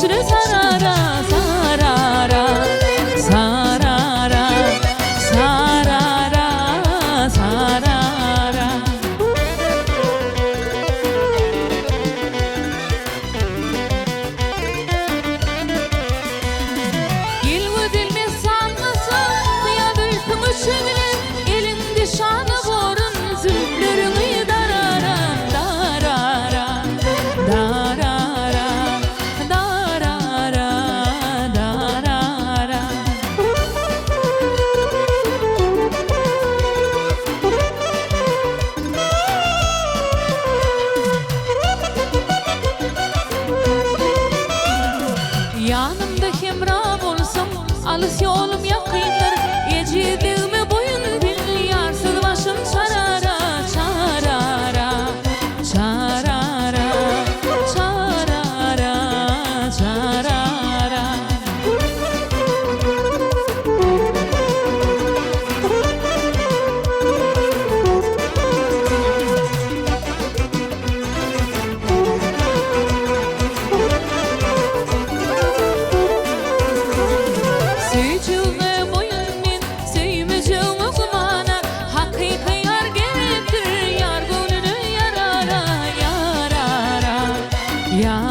üstüne sarara sarara sarara sarara sarara. Gel dilme sanmasın ya büyütüm ışığını elinde şanı borun zülflerimi darara darara darara darara darara. Yanımda hemra olsam alış yolum yakındır. Ecidilme boyun bil yarsız başım çarara çarara çarara çarara çarara. Seveceğime boyunmin, sevmeyeceğime kumana. Hakiki yar gerektir, yar gönlünü yarara, yarara, yarara.